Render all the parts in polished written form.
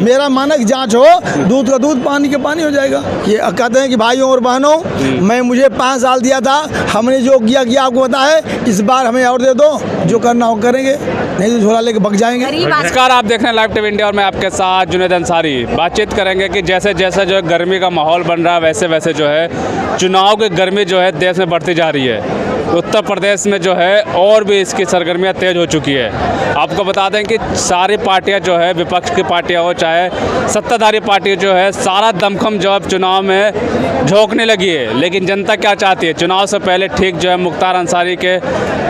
मेरा मानक जांच हो, दूध का दूध पानी का पानी हो जाएगा। ये कहते हैं कि भाइयों और बहनों, मुझे 5 साल दिया था, हमने जो किया आपको पता है, इस बार हमें और दे दो, जो करना हो करेंगे, नहीं तो झोला लेके भग जाएंगे। नमस्कार, आप देख रहे हैं लाइव टीवी इंडिया और मैं आपके साथ जुनैद अंसारी। बातचीत करेंगे कि जैसे जैसे जो है गर्मी का माहौल बन रहा है, वैसे वैसे जो है चुनाव की गर्मी जो है देश में बढ़ती जा रही है। उत्तर प्रदेश में जो है और भी इसकी सरगर्मियां तेज़ हो चुकी है। आपको बता दें कि सारी पार्टियां जो है, विपक्ष की पार्टियां हो चाहे सत्ताधारी पार्टी जो है, सारा दमखम जो अब चुनाव में झोंकने लगी है। लेकिन जनता क्या चाहती है? चुनाव से पहले ठीक जो है मुख्तार अंसारी के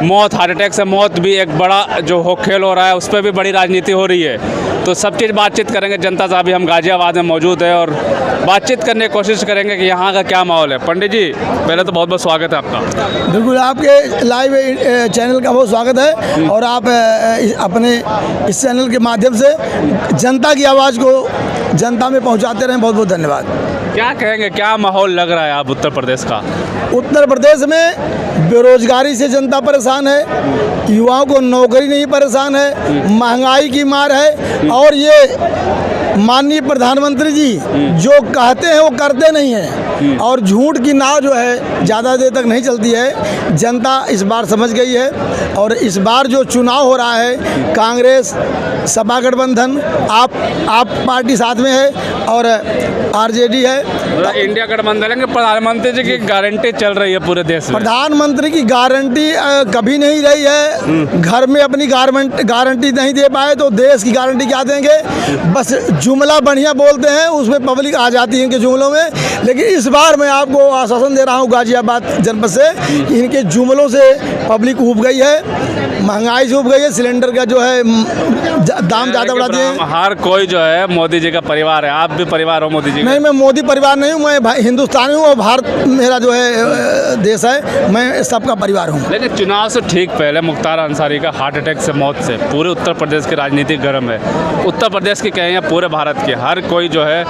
मौत, हार्ट अटैक से मौत भी एक बड़ा जो हो खेल हो रहा है, उस पर भी बड़ी राजनीति हो रही है। तो सब चीज़ बातचीत करेंगे जनता से। अभी हम गाजियाबाद में मौजूद है और बातचीत करने की कोशिश करेंगे कि यहाँ का क्या माहौल है। पंडित जी, पहले तो बहुत बहुत स्वागत है आपका। बिल्कुल, आपके लाइव चैनल का बहुत स्वागत है और आप अपने इस चैनल के माध्यम से जनता की आवाज़ को जनता में पहुंचाते रहें। बहुत बहुत धन्यवाद। क्या कहेंगे, क्या माहौल लग रहा है आप उत्तर प्रदेश का? उत्तर प्रदेश में बेरोजगारी से जनता परेशान है, युवाओं को नौकरी नहीं परेशान है, महंगाई की मार है और ये माननीय प्रधानमंत्री जी जो कहते हैं वो करते नहीं हैं और झूठ की नाव जो है ज़्यादा देर तक नहीं चलती है। जनता इस बार समझ गई है और इस बार जो चुनाव हो रहा है, कांग्रेस, सपा गठबंधन, आप पार्टी साथ में है और आरजेडी है, इंडिया गठबंधन है। प्रधानमंत्री जी की गारंटी चल रही है पूरे देश में। प्रधानमंत्री की गारंटी कभी नहीं रही है। घर में अपनी गारंटी नहीं दे पाए तो देश की गारंटी क्या देंगे? बस जुमला बढ़िया बोलते हैं, उसमें पब्लिक आ जाती है इनके जुमलों में। लेकिन इस बार मैं आपको आश्वासन दे रहा हूँ गाजियाबाद जनपद से कि इनके जुमलों से पब्लिक ऊब गई है, महंगाई से ऊब गई है, सिलेंडर का जो है दाम ज़्यादा बढ़ा दिए हैं। हर कोई जो है मोदी जी का परिवार है, आप भी परिवार हो मोदी जी का? नहीं, मैं मोदी परिवार नहीं हूँ, मैं हिंदुस्तानी हूँ और भारत मेरा जो है देश है, मैं सबका परिवार हूँ। लेकिन चुनाव से ठीक पहले मुख्तार अंसारी का हार्ट अटैक से मौत से पूरे उत्तर प्रदेश की राजनीति गर्म है। उत्तर प्रदेश की कहें या पूरे भारत की, हर कोई जो है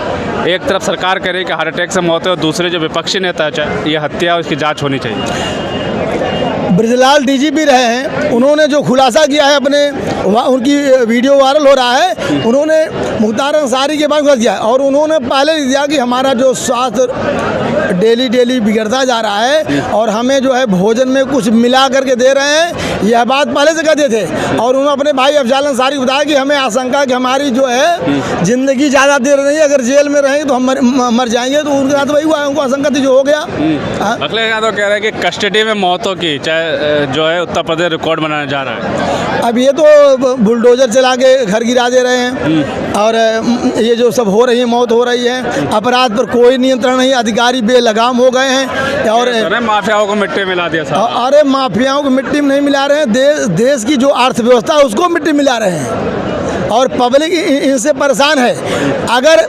एक तरफ सरकार कह रही है कि हार्ट अटैक से मौत है और दूसरे जो विपक्षी नेता है ये हत्या, उसकी जाँच होनी चाहिए। ब्रजलाल डीजीपी रहे हैं, उन्होंने जो खुलासा किया है अपने, उनकी वीडियो वायरल हो रहा है, उन्होंने मुख्तार अंसारी के बारे में दिया और उन्होंने पहले दिया कि हमारा जो स्वास्थ्य डेली बिगड़ता जा रहा है और हमें जो है भोजन में कुछ मिला करके दे रहे हैं, यह बात पहले से कहते थे। और उन्होंने अपने भाई अफजाल अंसारी को बताया कि हमें आशंका कि हमारी जो है ज़िंदगी ज़्यादा देर नहीं, अगर जेल में रहेंगे तो हम मर जाएंगे। तो उनके साथ वही हुआ, उनको आशंका थी जो हो गया। अखिलेश यादव कह रहे हैं कि कस्टडी में मौतों की चाहे जो है उत्तर प्रदेश रिकॉर्ड बनाने जा रहा है। अब ये तो बुलडोजर चला के घर गिरा दे रहे हैं और ये जो सब हो रही है, मौत हो रही है, अपराध पर कोई नियंत्रण नहीं, अधिकारी बेलगाम हो गए हैं और माफियाओं को मिट्टी मिला दिया। अरे माफियाओं को मिट्टी में नहीं मिला रहे हैं, देश की जो अर्थव्यवस्था है उसको मिट्टी मिला रहे हैं और पब्लिक इनसे परेशान है। अगर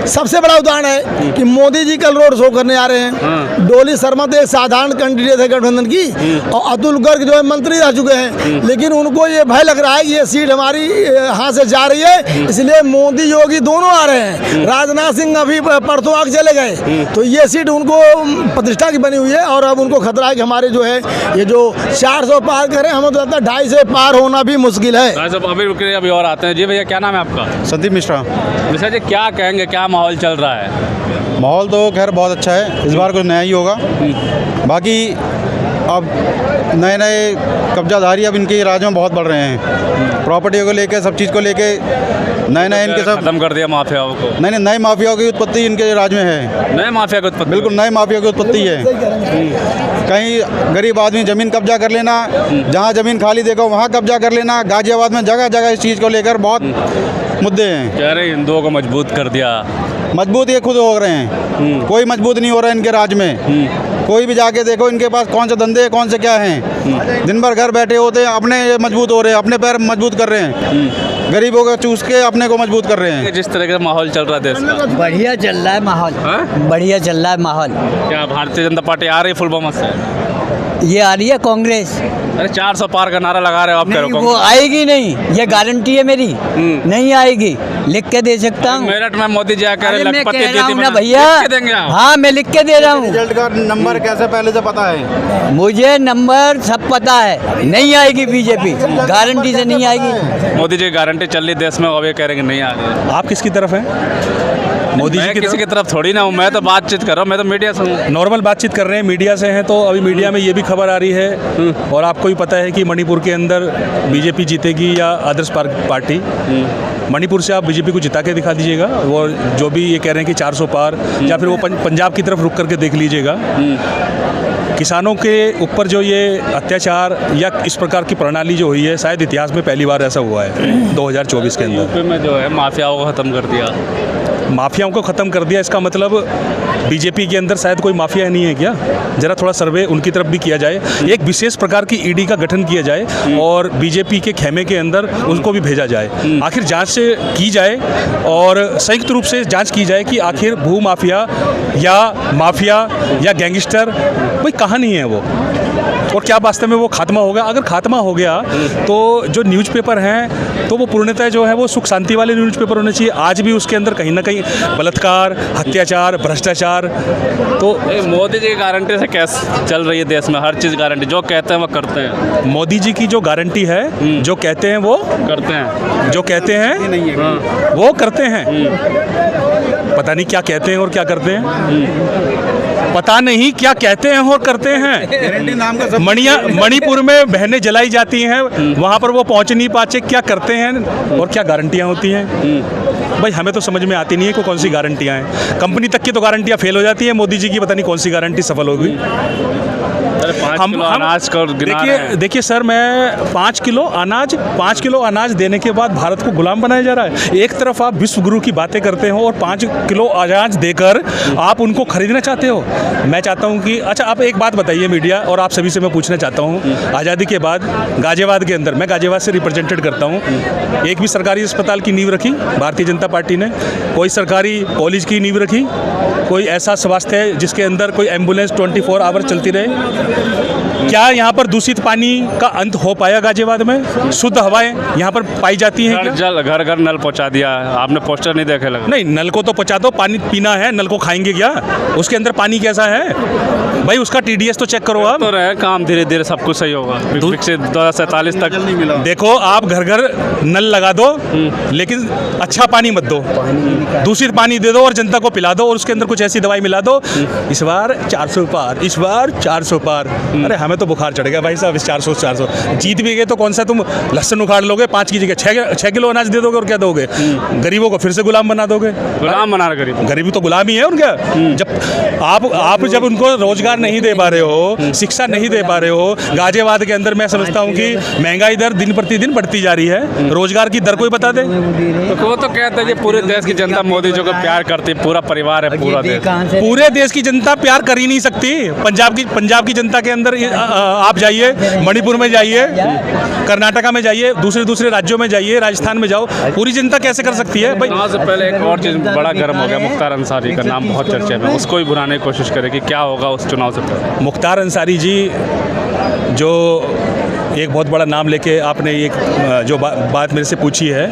सबसे बड़ा उदाहरण है कि मोदी जी कल रोड शो करने आ रहे हैं। डोली शर्मा तो एक साधारण कैंडिडेट है गठबंधन की और अतुल गर्ग जो है मंत्री रह चुके हैं, लेकिन उनको ये भय लग रहा है कि ये सीट हमारी हाथ से जा रही है, इसलिए मोदी योगी दोनों आ रहे हैं। राजनाथ सिंह अभी परसों आगे चले गए, तो ये सीट उनको प्रतिष्ठा की बनी हुई है और अब उनको खतरा है कि हमारे जो है ये जो 400 पार करें, हमें तो लगता है 250 पार होना भी मुश्किल है। अभी और आते हैं। जी भैया, क्या नाम है आपका? संदीप मिश्रा। मिश्रा जी, क्या कहेंगे, क्या माहौल चल रहा है? माहौल तो खैर बहुत अच्छा है, इस बार कुछ नया ही होगा। बाकी अब नए कब्जाधारी अब इनके राज्य में बहुत बढ़ रहे हैं, प्रॉपर्टी को लेके, सब चीज़ को लेके नए इनके सब खत्म कर दिया माफियाओं को। नहीं, नए माफियाओं की उत्पत्ति इनके राज्य में है। नए माफिया की उत्पत्ति? बिल्कुल नए माफिया की उत्पत्ति है। कहीं गरीब आदमी ज़मीन कब्जा कर लेना, जहाँ ज़मीन खाली देखो वहाँ कब्जा कर लेना। गाजियाबाद में जगह जगह इस चीज़ को लेकर बहुत मुद्दे हैं। कह रहे हिंदुओं को मजबूत कर दिया। मजबूत ये खुद हो रहे हैं, कोई मजबूत नहीं हो रहा है इनके राज्य में। कोई भी जाके देखो इनके पास कौन से धंधे कौन से क्या हैं। दिन भर घर बैठे होते हैं, अपने मजबूत हो रहे हैं, अपने पैर मजबूत कर रहे हैं, गरीबों को चूस के अपने को मजबूत कर रहे हैं। जिस तरह का माहौल चल रहा है देश का, बढ़िया चल रहा है माहौल। बढ़िया चल रहा है माहौल। क्या भारतीय जनता पार्टी आ रही फुल बहुमत से? ये आ रही है कांग्रेस। अरे 400 पार का नारा लगा रहे हो आप, कह नहीं, रहे वो हो आएगी नहीं, ये गारंटी है मेरी, नहीं आएगी, लिख के दे सकता हूँ। मेरठ में मोदी जी कह रहे अरे मैं लखपति कह रहा दीदी हूँ ना बना- भैया, लिख के देंगे आप? हाँ मैं लिख के दे रहा हूँ, रिजल्ट का नंबर कैसे पहले से पता है? मुझे नंबर सब पता है, नहीं आएगी बीजेपी, गारंटी से नहीं आएगी। मोदी जी गारंटी चल रही देश में, अब ये कह रहे हैं कि नहीं आ रही है। आप किसकी तरफ हैं? मोदी जी मैं की किसी की तरफ थोड़ी ना हूँ, मैं तो बातचीत कर रहा हूँ, मैं तो मीडिया से हूँ। नॉर्मल बातचीत कर रहे हैं, मीडिया से हैं। तो अभी मीडिया में ये भी खबर आ रही है और आपको भी पता है कि मणिपुर के अंदर बीजेपी जीतेगी या अदर्स पार्टी। मणिपुर से आप बीजेपी को जिता के दिखा दीजिएगा, और जो भी ये कह रहे हैं कि 400 पार, या फिर वो पंजाब की तरफ रुक करके देख लीजिएगा। किसानों के ऊपर जो ये अत्याचार या इस प्रकार की प्रणाली जो हुई है, शायद इतिहास में पहली बार ऐसा हुआ है 2024 के अंदर। यूपी में जो है माफियाओं को ख़त्म कर दिया। माफियाओं को ख़त्म कर दिया, इसका मतलब बीजेपी के अंदर शायद कोई माफिया नहीं है क्या? जरा थोड़ा सर्वे उनकी तरफ भी किया जाए, एक विशेष प्रकार की ईडी का गठन किया जाए और बीजेपी के खेमे के अंदर उनको भी भेजा जाए। आखिर जांच से की जाए और संयुक्त रूप से जांच की जाए कि आखिर भू माफिया या गैंगस्टर कोई कहानी है वो, और क्या वास्तव में वो खात्मा होगा। अगर खात्मा हो गया तो जो न्यूज़पेपर हैं तो वो पूर्णतः जो है वो सुख शांति वाले न्यूज़पेपर होने चाहिए। आज भी उसके अंदर कहीं ना कहीं बलात्कार, अत्याचार, भ्रष्टाचार। तो मोदी जी की गारंटी से कैसे चल रही है देश में, हर चीज़ गारंटी, जो कहते हैं वो करते हैं। मोदी जी की जो गारंटी है, जो कहते हैं वो करते हैं, जो कहते हैं वो करते हैं। पता नहीं क्या कहते हैं और क्या करते हैं, पता नहीं क्या कहते हैं और करते हैं। गारंटी नाम का सब मणिपुर में बहनें जलाई जाती हैं, वहाँ पर वो पहुँच नहीं पाते, क्या करते हैं और क्या गारंटियाँ होती हैं। भाई हमें तो समझ में आती नहीं है कि कौन सी गारंटियाँ हैं। कंपनी तक की तो गारंटियाँ फेल हो जाती है, मोदी जी की पता नहीं कौन सी गारंटी सफल होगी। अरे 5 किलो अनाज को गिना रहे हैं। देखिए सर, मैं 5 किलो अनाज देने के बाद भारत को गुलाम बनाया जा रहा है। एक तरफ आप विश्व गुरु की बातें करते हो और 5 किलो अनाज देकर आप उनको खरीदना चाहते हो। मैं चाहता हूं कि अच्छा, आप एक बात बताइए मीडिया और आप सभी से मैं पूछना चाहता हूं, आज़ादी के बाद गाजियाबाद के अंदर, मैं गाजियाबाद से रिप्रेजेंटेड करता हूं, एक भी सरकारी अस्पताल की नींव रखी भारतीय जनता पार्टी ने? कोई सरकारी कॉलेज की नींव रखी? कोई ऐसा स्वास्थ्य है जिसके अंदर कोई एम्बुलेंस 24 आवर चलती रहे? क्या यहाँ पर दूषित पानी का अंत हो पाया? गाजियाबाद में शुद्ध हवाएं यहाँ पर पाई जाती हैं क्या? जल घर घर नल पहुंचा दिया है, आपने पोस्टर नहीं देखे लगा? नहीं, नल को तो पहुँचा दो, पानी पीना है, नल को खाएंगे क्या? उसके अंदर पानी कैसा है भाई? उसका TDS तो चेक करो आप। तो रहे काम, धीरे धीरे सब कुछ सही होगा। विकसित 2047 तक देखो, आप घर घर नल लगा दो, लेकिन अच्छा पानी मत दो, दूषित पानी दे दो और जनता को पिला दो, और उसके अंदर कुछ ऐसी दवाई मिला दो। इस बार 400 पार, इस बार 400 पार। अरे हमें तो बुखार चढ़ गया भाई साहब, इस 400 जीत भी गए तो कौन सा तुम लहसुन उखाड़ लोगे? 5 की जगह 6 किलो अनाज दे दोगे और क्या दोगे? गरीबों को फिर से गुलाम बना दोगे। गुलाम बना रहे गरीब। गरीबी तो गुलामी है उनका। जब आप जब उनको रोजगार नहीं दे पा रहे हो, शिक्षा नहीं दे पा रहे हो, गाजियाबाद के अंदर मैं समझता हूँ कि महंगाई दर दिन प्रतिदिन बढ़ती जा रही है, रोजगार की दर कोई बता दे। तो वो तो कहते हैं कि पूरे देश की जनता मोदी जी को प्यार करती है, पूरा परिवार है, पूरा देश। पूरे देश की जनता प्यार कर ही नहीं सकती। पंजाब की जनता के अंदर आप जाइए, मणिपुर में जाइए, कर्नाटका में जाइए, दूसरे राज्यों में जाइए, राजस्थान में जाओ, पूरी जनता कैसे कर सकती है भाई? चुनाव से पहले एक और चीज़ बड़ा गर्म हो गया, मुख्तार अंसारी का नाम बहुत चर्चे में, उसको भी बुलाने की कोशिश करें कि क्या होगा उस चुनाव से पहले। मुख्तार अंसारी जी जो एक बहुत बड़ा नाम लेके आपने एक जो बात मेरे से पूछी है,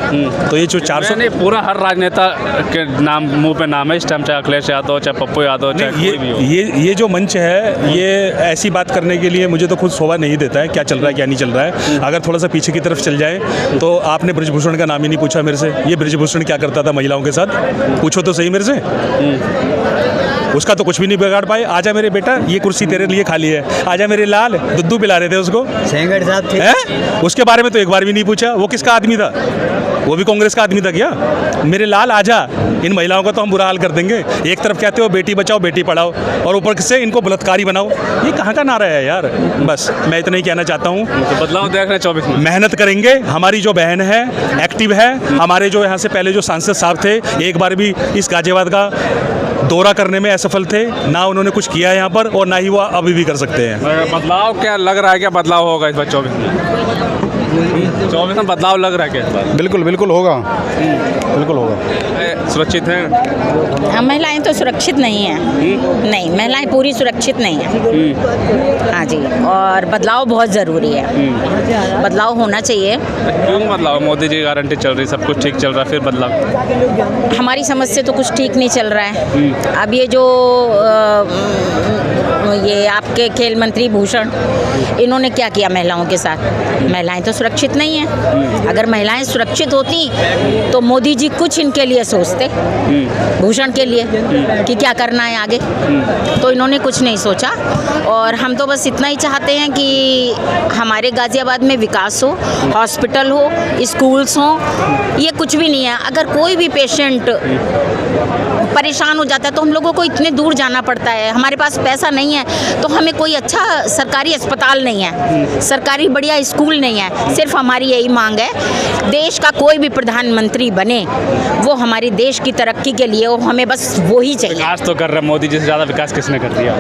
तो ये जो 400 नहीं, पूरा हर राजनेता के नाम मुंह पे नाम है इस टाइम, चाहे अखिलेश यादव, चाहे पप्पू यादव, चाहे कोई भी हो। ये जो मंच है, ये ऐसी बात करने के लिए मुझे तो खुद शोभा नहीं देता है, क्या चल रहा है क्या नहीं चल रहा है। अगर थोड़ा सा पीछे की तरफ चल जाए तो आपने ब्रिजभूषण का नाम ही नहीं पूछा मेरे से। ये ब्रिजभूषण क्या करता था महिलाओं के साथ? पूछो तो सही मेरे से। उसका तो कुछ भी नहीं बिगाड़ पाए। आजा मेरे बेटा, ये कुर्सी तेरे लिए खाली है, आजा मेरे लाल, दुद्धू पिला रहे थे उसको, सेंगर साहब थे। उसके बारे में तो एक बार भी नहीं पूछा। वो किसका आदमी था? वो भी कांग्रेस का आदमी था क्या? मेरे लाल आजा, इन महिलाओं का तो हम बुरा हाल कर देंगे। एक तरफ कहते हो बेटी बचाओ बेटी पढ़ाओ, और ऊपर से इनको बलात्कारी बनाओ। ये कहाँ का नारा है यार? बस मैं इतना ही कहना चाहता हूँ। तो बदलाव देख रहे हैं 24 में। मेहनत करेंगे। हमारी जो बहन है एक्टिव है, हमारे जो यहाँ से पहले जो सांसद साहब थे, एक बार भी इस गाजियाबाद का दौरा करने में असफल थे, ना उन्होंने कुछ किया यहाँ पर, और ना ही वो अभी भी कर सकते हैं। बदलाव क्या लग रहा है, क्या बदलाव होगा इस बार 24 में? 24 में बदलाव लग रहा है क्या इस बार? बिल्कुल होगा, बिल्कुल होगा। सुरक्षित हैं? हाँ, महिलाएं तो सुरक्षित नहीं हैं। नहीं, महिलाएं पूरी सुरक्षित नहीं हैं। हाँ जी, और बदलाव बहुत ज़रूरी है। बदलाव होना चाहिए। क्यों बदलाव? मोदी जी की गारंटी चल रही, सब कुछ ठीक चल रहा है, फिर बदलाव? हमारी समझ से तो कुछ ठीक नहीं चल रहा है। अब ये जो ये आपके खेल मंत्री भूषण, इन्होंने क्या किया महिलाओं के साथ? महिलाएं तो सुरक्षित नहीं हैं। अगर महिलाएं सुरक्षित होती तो मोदी जी कुछ इनके लिए सोचते, भूषण के लिए, कि क्या करना है आगे। तो इन्होंने कुछ नहीं सोचा, और हम तो बस इतना ही चाहते हैं कि हमारे गाज़ियाबाद में विकास हो, हॉस्पिटल हो, स्कूल्स हो। ये कुछ भी नहीं है। अगर कोई भी पेशेंट परेशान हो जाता है तो हम लोगों को इतने दूर जाना पड़ता है। हमारे पास पैसा नहीं है तो हमें कोई अच्छा सरकारी अस्पताल नहीं है, सरकारी बढ़िया स्कूल नहीं है। सिर्फ हमारी यही मांग है, देश का कोई भी प्रधानमंत्री बने वो हमारे देश की तरक्की के लिए हो, हमें बस वो ही चाहिए। विकास तो कर रहे हैं मोदी जी से ज़्यादा विकास किसने कर दिया?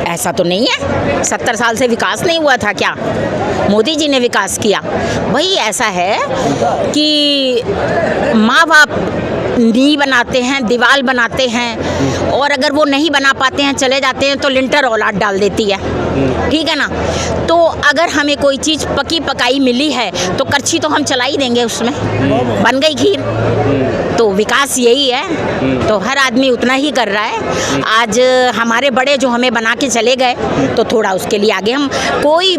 ऐसा तो नहीं है। 70 साल से विकास नहीं हुआ था क्या? मोदी जी ने विकास किया। वही ऐसा है कि माँ बाप नींव बनाते हैं, दीवार बनाते हैं, और अगर वो नहीं बना पाते हैं, चले जाते हैं, तो लिंटर औलाद डाल देती है। ठीक है ना? तो अगर हमें कोई चीज़ पकी पकाई मिली है तो करछी तो हम चला ही देंगे, उसमें बन गई खीर। तो विकास यही है। तो हर आदमी उतना ही कर रहा है। आज हमारे बड़े जो हमें बना के चले गए, तो थोड़ा उसके लिए आगे हम, कोई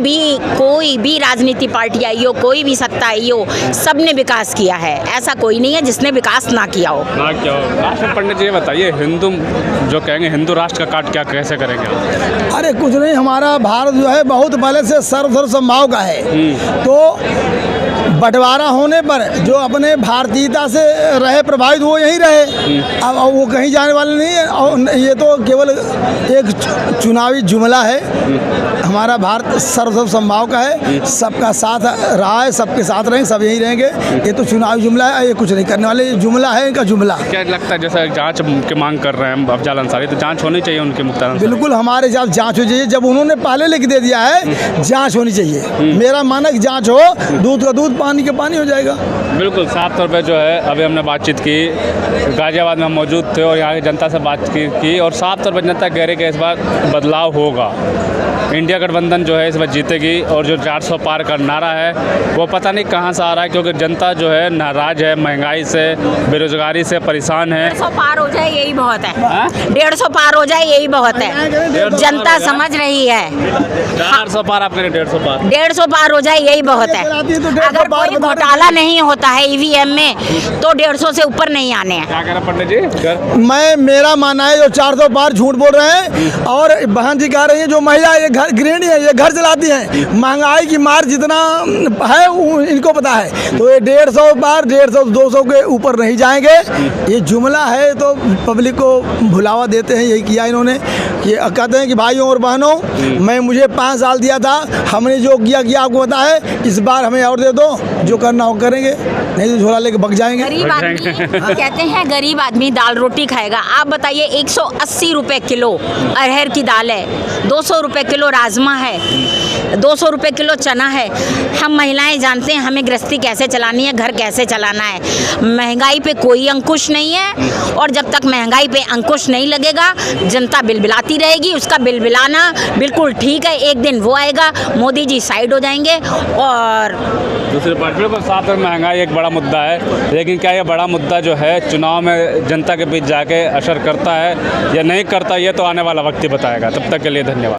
भी राजनीति पार्टी आई हो, कोई भी सत्ता आई हो, सब ने विकास किया है। ऐसा कोई नहीं है जिसने विकास ना किया हो। ना क्या हो? राष्ट्र पंडित जी, ये बताइए, हिंदू जो कहेंगे हिंदू राष्ट्र का काट क्या कैसे करेंगे? अरे कुछ नहीं, हमारा भारत जो है बहुत पहले से सर्व संभाव का है। तो बंटवारा होने पर जो अपने भारतीयता से रहे प्रभावित, वो यहीं रहे। अब वो कहीं जाने वाले नहीं है। और ये तो केवल एक चुनावी जुमला है। हमारा भारत सर्व संभाव का है, सबका साथ रहा है, सबके साथ रहेंगे, सब यहीं रहेंगे। ये तो चुनावी जुमला है, ये कुछ नहीं करने वाले, ये जुमला है इनका जुमला। क्या लगता है, जैसे जांच की मांग कर रहे हैं अफजल अंसारी, तो जांच होनी चाहिए उनकी? मुख्तार अंसारी बिल्कुल हमारे साथ जांच हो चाहिए। जब उन्होंने पहले लिख दे दिया है, जांच होनी चाहिए। मेरा मानक जांच हो, दूध का दूध, पानी का पानी हो जाएगा। बिल्कुल साफ तौर पे जो है, अभी हमने बातचीत की, गाजियाबाद में हम मौजूद थे और यहाँ की जनता से बात की, और साफ तौर पर जनता कह रही है कि इस बार बदलाव होगा। इंडिया गठबंधन जो है इस बार जीतेगी, और जो 400 पार का नारा है वो पता नहीं कहाँ से आ रहा है, क्योंकि जनता जो है नाराज है, महंगाई से, बेरोजगारी से परेशान है। 150 पार हो जाए यही बहुत है। 150 पार हो जाए यही बहुत है। जनता समझ रही है। 400 पार, आप कह रहे 150 पार? 150 पार हो जाए यही बहुत है। अगर कोई घोटाला नहीं होता है ईवीएम में, तो 150 से ऊपर नहीं आने हैं। क्या कह रहे पंडित जी? मेरा मानना है जो 400 पार झूठ बोल रहे हैं। और बहन जी कह रही है जो महिला ये घर गृहिणी है, ये घर चलाती हैं, महंगाई की मार जितना है इनको पता है। तो ये 150 पार, 150-200 के ऊपर नहीं जाएंगे। ये जुमला है, तो पब्लिक को भुलावा देते हैं। यही किया इन्होंने, कि कहते हैं कि भाइयों और बहनों, मुझे 5 साल दिया था, हमने जो किया आपको पता है, इस बार हमें और दे दो, जो करना हो करेंगे, नहीं तो झोला लेके भग जाएंगे। गरीब आदमी कहते हैं, गरीब आदमी दाल रोटी खाएगा। आप बताइए, 180 रुपए किलो अरहर की दाल है, 200 रुपए किलो राजमा है, 200 रुपए किलो चना है। हम महिलाएं जानते हैं हमें गृहस्थी कैसे चलानी है, घर कैसे चलाना है। महंगाई पे कोई अंकुश नहीं है, और जब तक महंगाई पे अंकुश नहीं लगेगा, जनता बिलबिलाती रहेगी। उसका बिलबिलाना बिल्कुल ठीक है, एक दिन वो आएगा, मोदी जी साइड हो जाएंगे। और दूसरी बात, बिल्कुल साफ तौर महंगाई एक बड़ा मुद्दा है, लेकिन क्या ये बड़ा मुद्दा जो है चुनाव में जनता के बीच जाके असर करता है या नहीं करता, ये तो आने वाला वक्त ही बताएगा। तब तक के लिए धन्यवाद।